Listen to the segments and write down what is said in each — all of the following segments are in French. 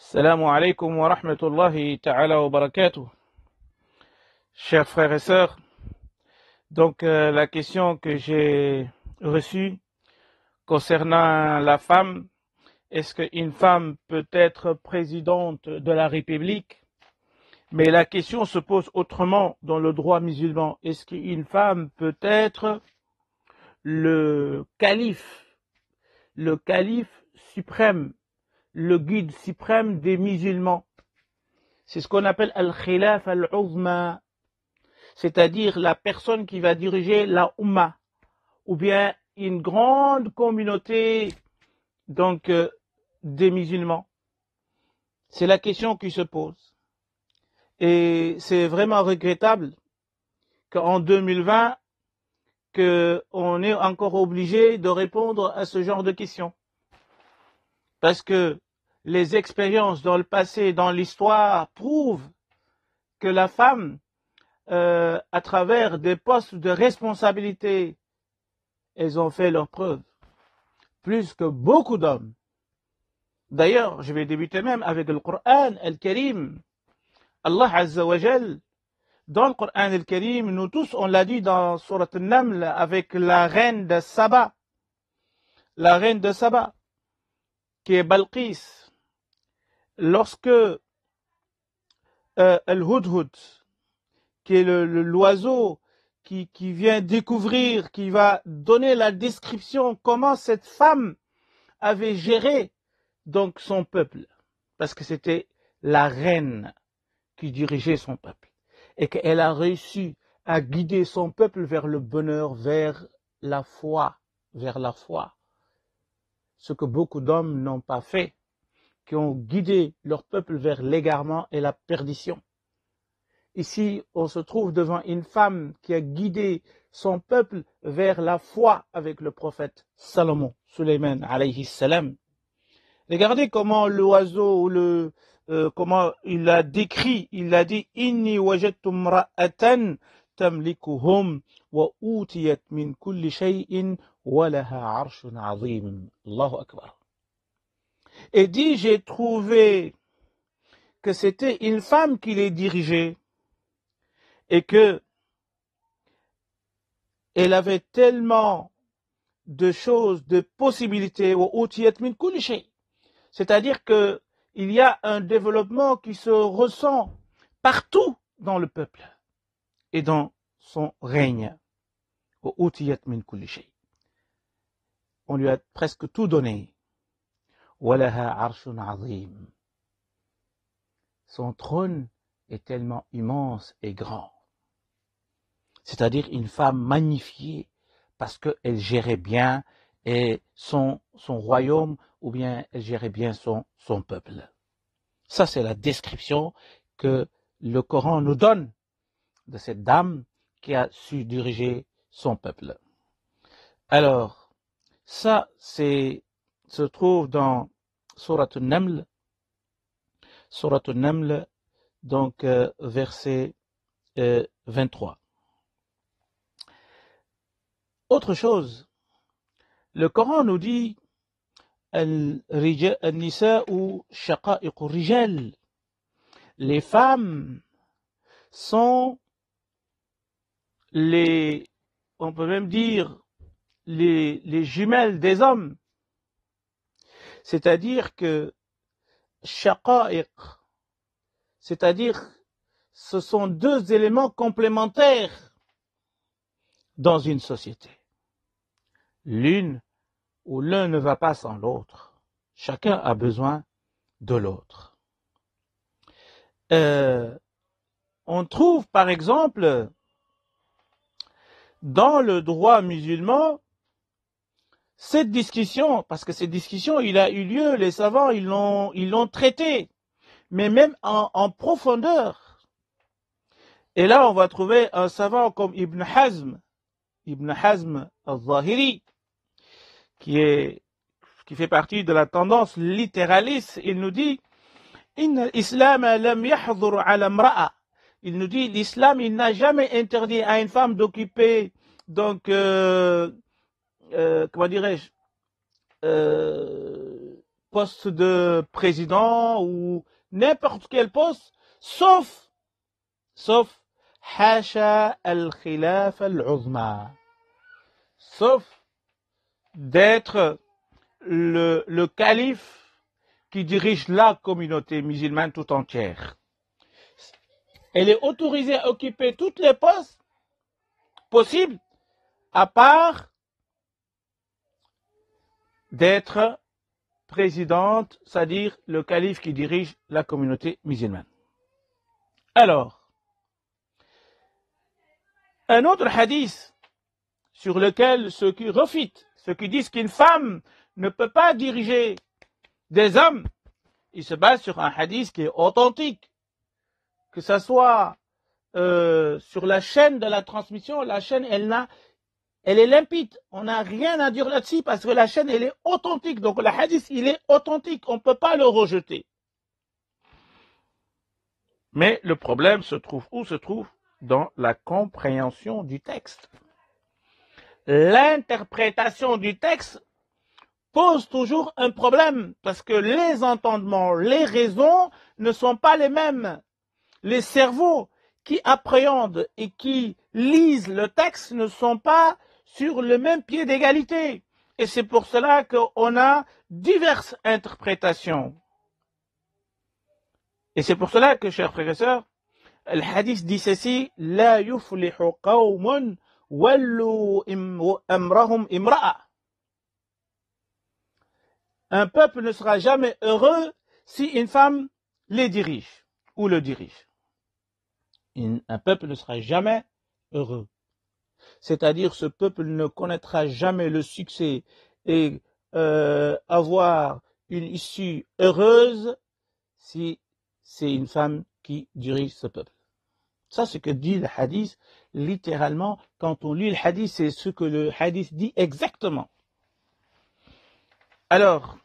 Salam alaikum wa rahmatullahi ta'ala wa barakatuh. Chers frères et sœurs, donc la question que j'ai reçue concernant la femme, est-ce qu'une femme peut être présidente de la République? Mais la question se pose autrement dans le droit musulman. Est-ce qu'une femme peut être le calife suprême, le guide suprême des musulmans? C'est ce qu'on appelle al-khilaf al-uzma, c'est-à-dire la personne qui va diriger la Ummah, ou bien une grande communauté donc des musulmans. C'est la question qui se pose. Et c'est vraiment regrettable qu'en 2020, qu'on est encore obligé de répondre à ce genre de questions. Parce que les expériences dans le passé, dans l'histoire, prouvent que la femme, à travers des postes de responsabilité, elles ont fait leurs preuves, plus que beaucoup d'hommes. D'ailleurs, je vais débuter même avec le Coran al-Karim. Allah Azza wa Jal, dans le Coran al-Karim, nous tous, on l'a dit dans Surat al-Naml, avec la reine de Saba, qui est Balqis, lorsque Al-Hudhud, qui est l'oiseau qui vient découvrir, qui va donner la description comment cette femme avait géré donc son peuple, parce que c'était la reine qui dirigeait son peuple, et qu'elle a réussi à guider son peuple vers le bonheur, vers la foi, ce que beaucoup d'hommes n'ont pas fait, qui ont guidé leur peuple vers l'égarement et la perdition. Ici, on se trouve devant une femme qui a guidé son peuple vers la foi avec le prophète Salomon, Sulayman alayhi salam. Regardez comment l'oiseau, comment il a décrit, il a dit Inni wajadtu imra'atan tamlikuhum wa utiyat min kulli shay'in wa laha 'arshun 'azim. Allahu akbar. Et dit j'ai trouvé que c'était une femme qui les dirigeait et que elle avait tellement de choses, de possibilités, wa utiyat min kulli shay'. C'est-à-dire que il y a un développement qui se ressent partout dans le peuple et dans son règne. On lui a presque tout donné. Son trône est tellement immense et grand. C'est-à-dire une femme magnifiée parce qu'elle gérait bien et son royaume, ou bien elle gérait bien son peuple. Ça, c'est la description que le Coran nous donne de cette dame qui a su diriger son peuple. Alors, ça, se trouve dans Surat al-Naml, donc verset 23. Autre chose, le Coran nous dit Al-Nisa'u shaqa'iqu rijal. Les femmes sont on peut même dire, les jumelles des hommes. C'est-à-dire que shaqa'iq, c'est-à-dire ce sont deux éléments complémentaires dans une société. L'une où l'un ne va pas sans l'autre. Chacun a besoin de l'autre. On trouve par exemple dans le droit musulman cette discussion, parce que cette discussion, il a eu lieu, les savants, ils l'ont traité, mais même en profondeur. Et là, on va trouver un savant comme Ibn Hazm al-Zahiri, qui fait partie de la tendance littéraliste. Il nous dit Inna l'islam lam yahdhur ala imra'a. Il nous dit l'islam, il n'a jamais interdit à une femme d'occuper donc comment dirais-je poste de président ou n'importe quel poste, sauf hasha al-khilaf al-uzma, sauf d'être le calife qui dirige la communauté musulmane tout entière. Elle est autorisée à occuper tous les postes possibles, à part d'être présidente, c'est-à-dire le calife qui dirige la communauté musulmane. Alors, un autre hadith sur lequel ceux qui refutent, ceux qui disent qu'une femme ne peut pas diriger des hommes, il se base sur un hadith qui est authentique, que ce soit sur la chaîne de la transmission, la chaîne elle est limpide, on n'a rien à dire là-dessus parce que la chaîne elle est authentique, donc le hadith il est authentique, on ne peut pas le rejeter. Mais le problème se trouve où? Se trouve dans la compréhension du texte. L'interprétation du texte pose toujours un problème parce que les entendements, les raisons ne sont pas les mêmes. Les cerveaux qui appréhendent et qui lisent le texte ne sont pas sur le même pied d'égalité. Et c'est pour cela qu'on a diverses interprétations. Et c'est pour cela que, chers frères et sœurs, le hadith dit ceci, La yuflihu qawmun wallu amrahum imra'a. Un peuple ne sera jamais heureux si une femme les dirige ou le dirige. Un peuple ne sera jamais heureux. C'est-à-dire ce peuple ne connaîtra jamais le succès et avoir une issue heureuse si c'est une femme qui dirige ce peuple. Ça, c'est ce que dit le hadith. Littéralement, quand on lit le hadith, c'est ce que le hadith dit exactement. Alors,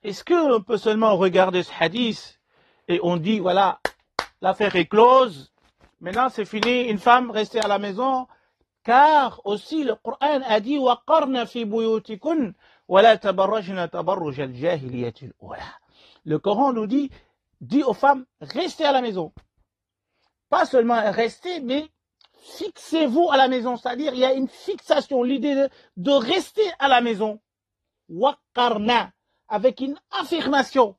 est-ce qu'on peut seulement regarder ce hadith et on dit, voilà, l'affaire est close, maintenant c'est fini, une femme restée à la maison, car aussi le Coran a dit, وَقَرْنَ فِي بُيُوتِكُنْ وَلَا تَبَرَّجْنَ تَبَرُّجَ الْجَاهِلِيَّةِ الْأُولَى. Le Coran nous dit aux femmes, restez à la maison. Pas seulement restez, mais fixez-vous à la maison. C'est-à-dire, il y a une fixation, l'idée de rester à la maison. Waqarna, avec une affirmation.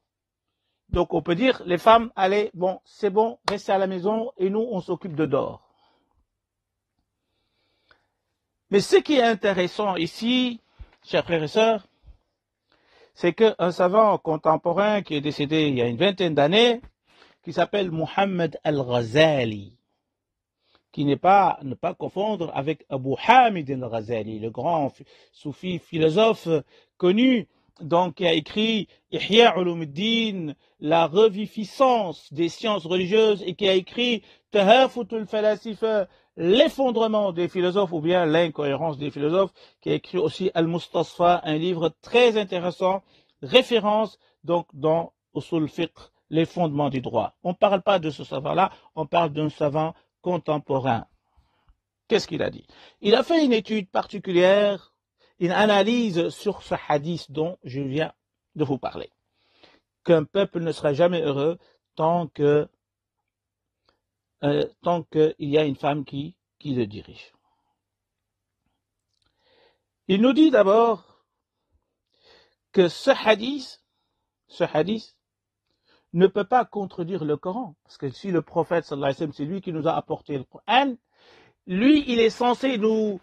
Donc, on peut dire, les femmes, allez, bon, c'est bon, restez à la maison, et nous, on s'occupe de dehors. Mais ce qui est intéressant ici, chers frères et sœurs, c'est qu'un savant contemporain qui est décédé il y a une vingtaine d'années, qui s'appelle Muhammad al-Ghazali, qui ne pas confondre avec Abu Hamid al-Ghazali, le grand soufi philosophe connu, donc qui a écrit Ihya Ulumuddin, la reviviscence des sciences religieuses, et qui a écrit Tahafutul Falasifa, l'effondrement des philosophes ou bien l'incohérence des philosophes, qui a écrit aussi Al-Mustasfa, un livre très intéressant, référence donc dans Usul Fiqh, les fondements du droit. On ne parle pas de ce savant-là, on parle d'un savant contemporain. Qu'est-ce qu'il a dit? Il a fait une étude particulière, une analyse sur ce hadith dont je viens de vous parler. Qu'un peuple ne sera jamais heureux tant qu'il y a une femme qui le dirige. Il nous dit d'abord que ce hadith ne peut pas contredire le Coran. Parce que si le prophète, sallallahu alayhi wa sallam, c'est lui qui nous a apporté le Coran, lui, il est censé nous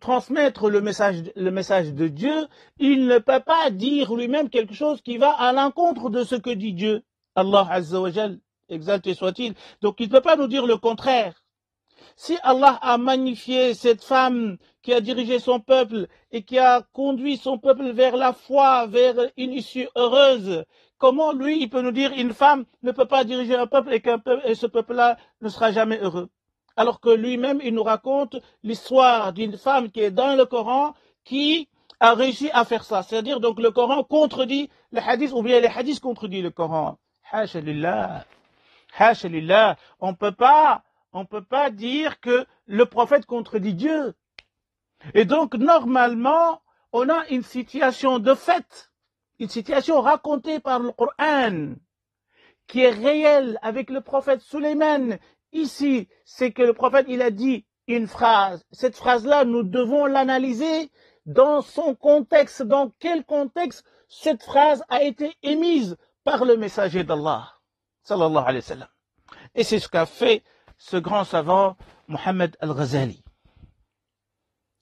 transmettre le message de Dieu. Il ne peut pas dire lui-même quelque chose qui va à l'encontre de ce que dit Dieu. Allah Azza wa Jal, exalté soit-il. Donc il ne peut pas nous dire le contraire. Si Allah a magnifié cette femme qui a dirigé son peuple et qui a conduit son peuple vers la foi, vers une issue heureuse, comment lui, il peut nous dire une femme ne peut pas diriger un peuple et ce peuple-là ne sera jamais heureux? Alors que lui-même, il nous raconte l'histoire d'une femme qui est dans le Coran qui a réussi à faire ça. C'est-à-dire, donc, le Coran contredit les hadiths ou bien les hadiths contredisent le Coran. Hasha lillah. Hasha lillah. On ne peut pas dire que le prophète contredit Dieu. Et donc, normalement, on a une situation de fait, une situation racontée par le Coran, qui est réelle avec le prophète Sulayman. Ici, c'est que le prophète, il a dit une phrase. Cette phrase-là, nous devons l'analyser dans son contexte. Dans quel contexte cette phrase a été émise par le messager d'Allah, sallallahu alayhi wa sallam. Et c'est ce qu'a fait ce grand savant, Mohammed Al-Ghazali.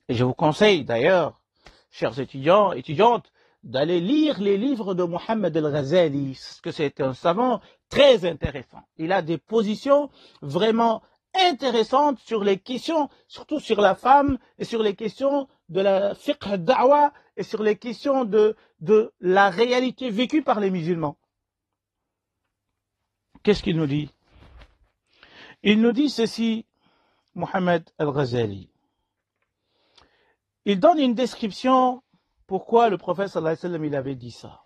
Et je vous conseille d'ailleurs, chers étudiants, étudiantes, d'aller lire les livres de Mohammed Al-Ghazali, parce que c'est un savant très intéressant. Il a des positions vraiment intéressantes sur les questions, surtout sur la femme, et sur les questions de la fiqh da'wa, et sur les questions de la réalité vécue par les musulmans. Qu'est-ce qu'il nous dit? Il nous dit ceci, Mohammed Al-Ghazali. Il donne une description pourquoi le prophète sallallahu alayhi wa sallam il avait dit ça.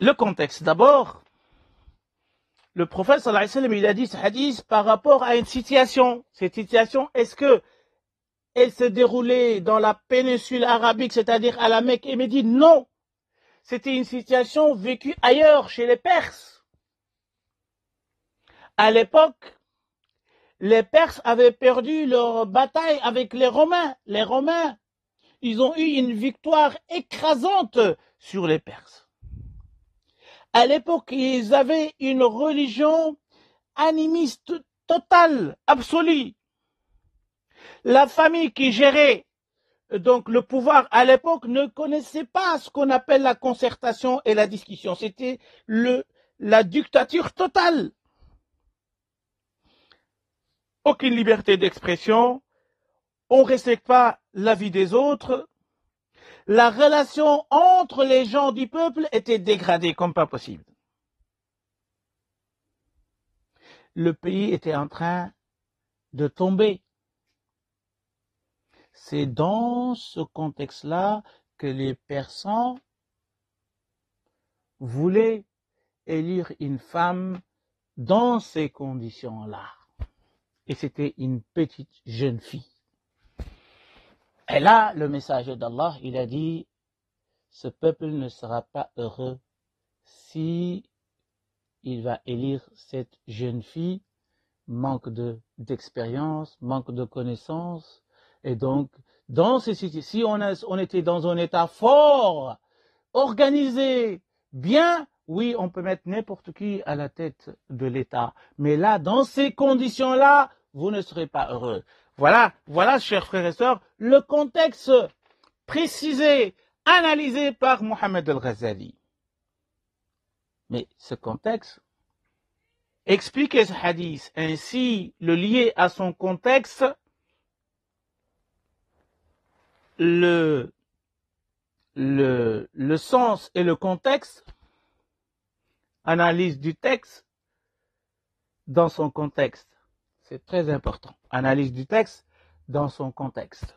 Le contexte. D'abord, le prophète sallallahu alayhi wa sallam il a dit ce hadith par rapport à une situation. Cette situation, est-ce que elle se déroulait dans la péninsule arabique, c'est-à-dire à la Mecque et Médine? Non. C'était une situation vécue ailleurs, chez les Perses. À l'époque, les Perses avaient perdu leur bataille avec les Romains. Les Romains, ils ont eu une victoire écrasante sur les Perses. À l'époque, ils avaient une religion animiste totale, absolue. La famille qui gérait donc le pouvoir à l'époque ne connaissait pas ce qu'on appelle la concertation et la discussion. C'était la dictature totale. Aucune liberté d'expression, on ne respecte pas l'avis des autres. La relation entre les gens du peuple était dégradée comme pas possible. Le pays était en train de tomber. C'est dans ce contexte-là que les Persans voulaient élire une femme dans ces conditions-là. Et c'était une petite jeune fille. Et là, le messager d'Allah, il a dit, ce peuple ne sera pas heureux si il va élire cette jeune fille, manque d'expérience, manque de connaissances. Et donc, dans ces situations, si on était dans un état fort, organisé, bien, oui, on peut mettre n'importe qui à la tête de l'État. Mais là, dans ces conditions-là, vous ne serez pas heureux. Voilà, chers frères et sœurs, le contexte précisé, analysé par Mohammed Al-Ghazali. Mais ce contexte, expliquer ce hadith, ainsi le lier à son contexte, le sens et le contexte, analyse du texte dans son contexte. C'est très important. Analyse du texte dans son contexte.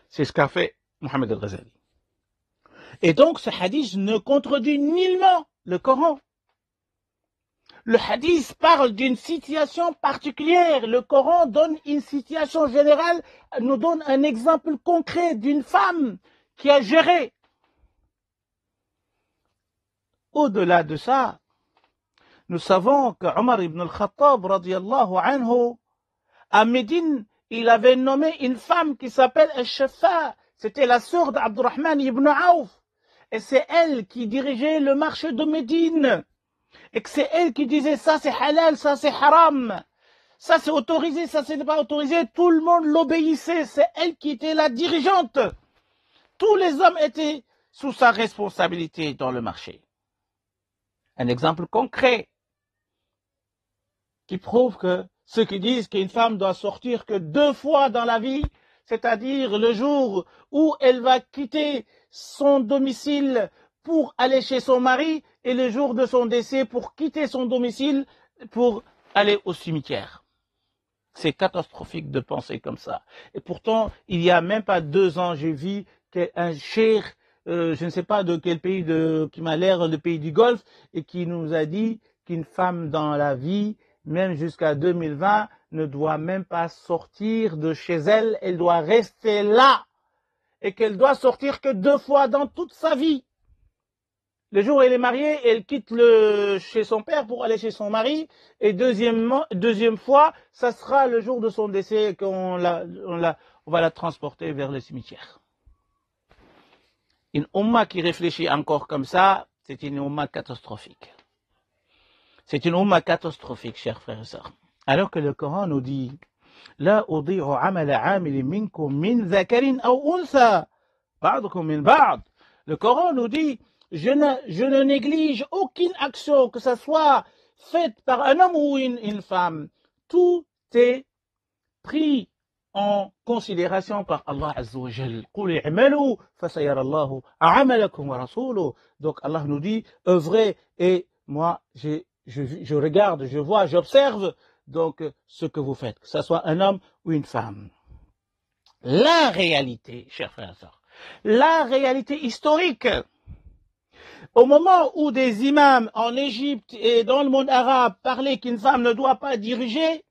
C'est ce qu'a fait Mohammed Al-Ghazali. Et donc ce hadith ne contredit nullement le Coran. Le hadith parle d'une situation particulière. Le Coran donne une situation générale, nous donne un exemple concret d'une femme qui a géré. Au-delà de ça, nous savons que Omar ibn al-Khattab, radiyallahu anhu, à Médine, il avait nommé une femme qui s'appelle Al-Shafa. C'était la sœur d'Abdurrahman ibn Auf. Et c'est elle qui dirigeait le marché de Médine. Et que c'est elle qui disait ça c'est halal, ça c'est haram. Ça c'est autorisé, ça c'est pas autorisé. Tout le monde l'obéissait. C'est elle qui était la dirigeante. Tous les hommes étaient sous sa responsabilité dans le marché. Un exemple concret qui prouve que ceux qui disent qu'une femme doit sortir que 2 fois dans la vie, c'est-à-dire le jour où elle va quitter son domicile pour aller chez son mari et le jour de son décès pour quitter son domicile pour aller au cimetière. C'est catastrophique de penser comme ça. Et pourtant, il n'y a même pas 2 ans, j'ai vu qu'un cheikh, je ne sais pas de quel pays, qui m'a l'air le pays du Golfe, et qui nous a dit qu'une femme dans la vie, même jusqu'à 2020, ne doit même pas sortir de chez elle, elle doit rester là. et qu'elle doit sortir que 2 fois dans toute sa vie. Le jour où elle est mariée, elle quitte chez son père pour aller chez son mari. Et deuxième fois, ça sera le jour de son décès qu'on va la transporter vers le cimetière. Une umma qui réfléchit encore comme ça, c'est une umma catastrophique. C'est une umma catastrophique, chers frères et sœurs. Alors que le Coran nous dit La udi'u amala amilin minkum min dhakarin aw untha, ba'dukum min ba'd. Le Coran nous dit je ne néglige aucune action, que ce soit faite par un homme ou une femme. Tout est pris en considération par Allah Azza wa Jal. Qul i'malu fasayara Allahu a'malakum wa rasuluhu. Donc Allah nous dit œuvrez et moi je regarde, je vois, j'observe donc ce que vous faites, que ce soit un homme ou une femme. La réalité, chers frères et sœurs, la réalité historique. Au moment où des imams en Égypte et dans le monde arabe parlaient qu'une femme ne doit pas diriger,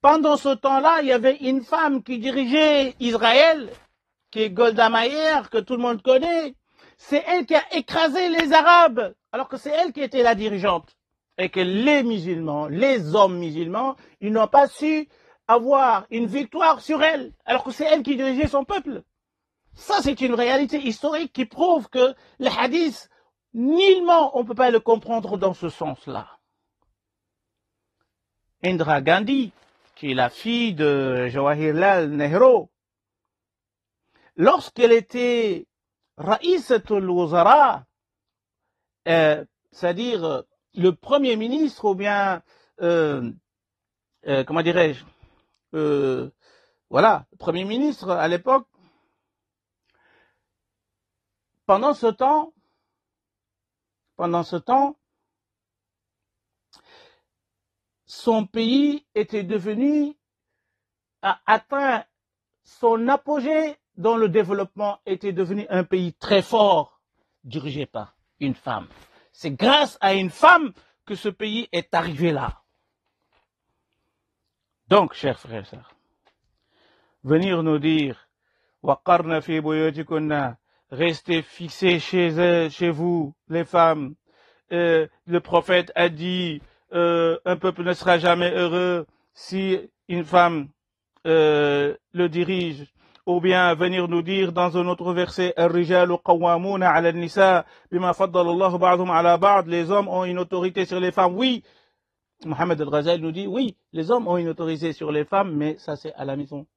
pendant ce temps-là, il y avait une femme qui dirigeait Israël, qui est Golda Meir, que tout le monde connaît. C'est elle qui a écrasé les Arabes, alors que c'est elle qui était la dirigeante. Et que les musulmans, les hommes musulmans, ils n'ont pas su avoir une victoire sur elle, alors que c'est elle qui dirigeait son peuple. Ça, c'est une réalité historique qui prouve que le hadith, nullement on ne peut pas le comprendre dans ce sens-là. Indira Gandhi, qui est la fille de Jawaharlal Nehru, lorsqu'elle était Raïsatul Wuzara, c'est-à-dire le premier ministre ou bien, comment dirais-je, voilà, le premier ministre à l'époque, pendant ce temps, son pays était devenu, a atteint son apogée dans le développement, était devenu un pays très fort, dirigé par une femme. C'est grâce à une femme que ce pays est arrivé là. Donc, chers frères et sœurs, venir nous dire, waqarna fi buyutikunna, restez fixés chez vous, les femmes. Le prophète a dit, un peuple ne sera jamais heureux si une femme le dirige. Ou bien venir nous dire dans un autre verset, الرجال قوامون على النساء بما فضل الله بعضهم على بعض. Les hommes ont une autorité sur les femmes. Oui, Mohammed Al-Ghazali nous dit, oui, les hommes ont une autorité sur les femmes, mais ça c'est à la maison.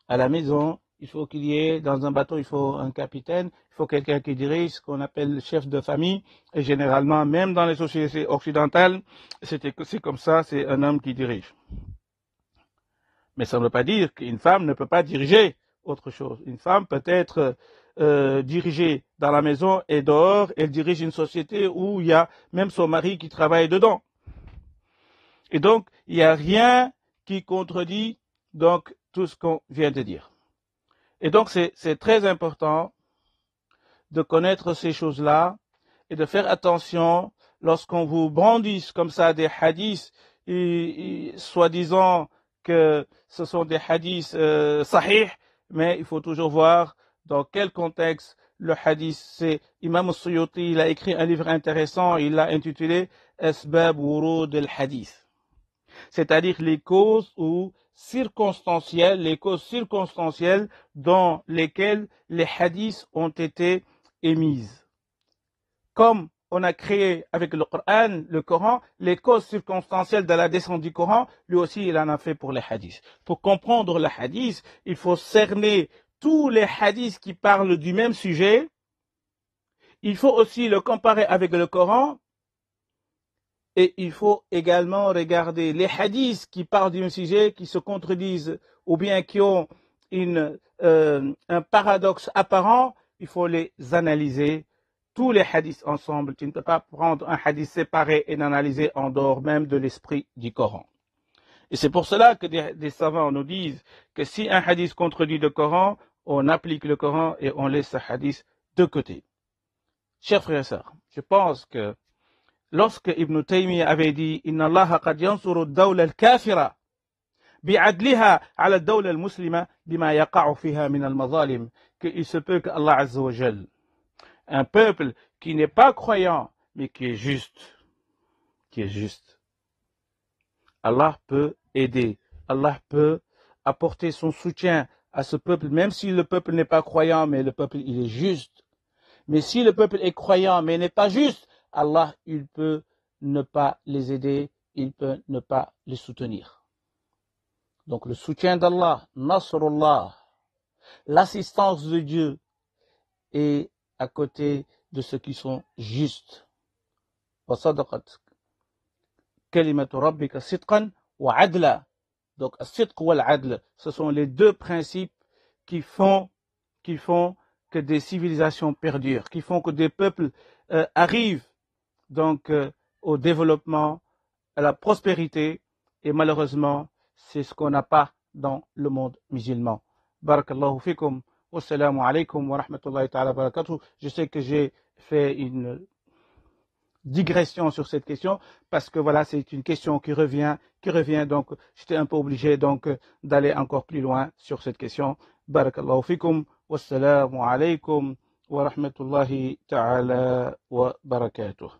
À la maison, il faut qu'il y ait, dans un bateau, il faut un capitaine, il faut quelqu'un qui dirige, ce qu'on appelle le chef de famille. Et généralement, même dans les sociétés occidentales, c'est comme ça, c'est un homme qui dirige. Mais ça ne veut pas dire qu'une femme ne peut pas diriger autre chose. Une femme peut être dirigée dans la maison et dehors, elle dirige une société où il y a même son mari qui travaille dedans. Et donc, il n'y a rien qui contredit donc tout ce qu'on vient de dire. Et donc, c'est très important de connaître ces choses-là et de faire attention lorsqu'on vous brandisse comme ça des hadiths, soi-disant que ce sont des hadiths sahih, mais il faut toujours voir dans quel contexte le hadith. C'est Imam Suyuti, il a écrit un livre intéressant, il l'a intitulé Asbab Wurud al-Hadith, c'est-à-dire les causes circonstancielles dans lesquelles les hadiths ont été émises. Comme on a créé avec le Coran, les causes circonstancielles de la descente du Coran, lui aussi il en a fait pour les hadiths. Pour comprendre le hadith, il faut cerner tous les hadiths qui parlent du même sujet. Il faut aussi le comparer avec le Coran. Et il faut également regarder les hadiths qui parlent du même sujet, qui se contredisent ou bien qui ont un paradoxe apparent. Il faut les analyser. Tous les hadiths ensemble, tu ne peux pas prendre un hadith séparé et l'analyser en dehors même de l'esprit du Coran. Et c'est pour cela que des savants nous disent que si un hadith contredit le Coran, on applique le Coran et on laisse ce hadith de côté. Chers frères et sœurs, je pense que lorsque Ibn Taymiyyah avait dit « Inna Allah qad yansuru ad-dawla al-kafira bi'adliha ala ad-dawla al-muslima bima yaqa'u fiha min al-mazalim » qu'il se peut que Allah Azza wa Jal, un peuple qui n'est pas croyant, mais qui est juste, Allah peut aider, Allah peut apporter son soutien à ce peuple, même si le peuple n'est pas croyant, mais le peuple il est juste. Mais si le peuple est croyant, mais n'est pas juste, Allah, il peut ne pas les aider, il peut ne pas les soutenir. Donc le soutien d'Allah, Nasrullah, l'assistance de Dieu est à côté de ceux qui sont justes. وصدقت كلمة ربك صدقا وعدلا. Donc, as-sidq wal adl, ce sont les deux principes qui font que des civilisations perdurent, qui font que des peuples arrivent donc au développement, à la prospérité, et malheureusement, c'est ce qu'on n'a pas dans le monde musulman. Barakallahu fikum, wassalamu alaikum wa rahmatullahi ta'ala barakatuh. Je sais que j'ai fait une digression sur cette question parce que voilà, c'est une question qui revient, donc j'étais un peu obligé donc d'aller encore plus loin sur cette question. Barakallahu fikum, wassalamu alaikum wa rahmatullahi ta'ala wa barakatuh.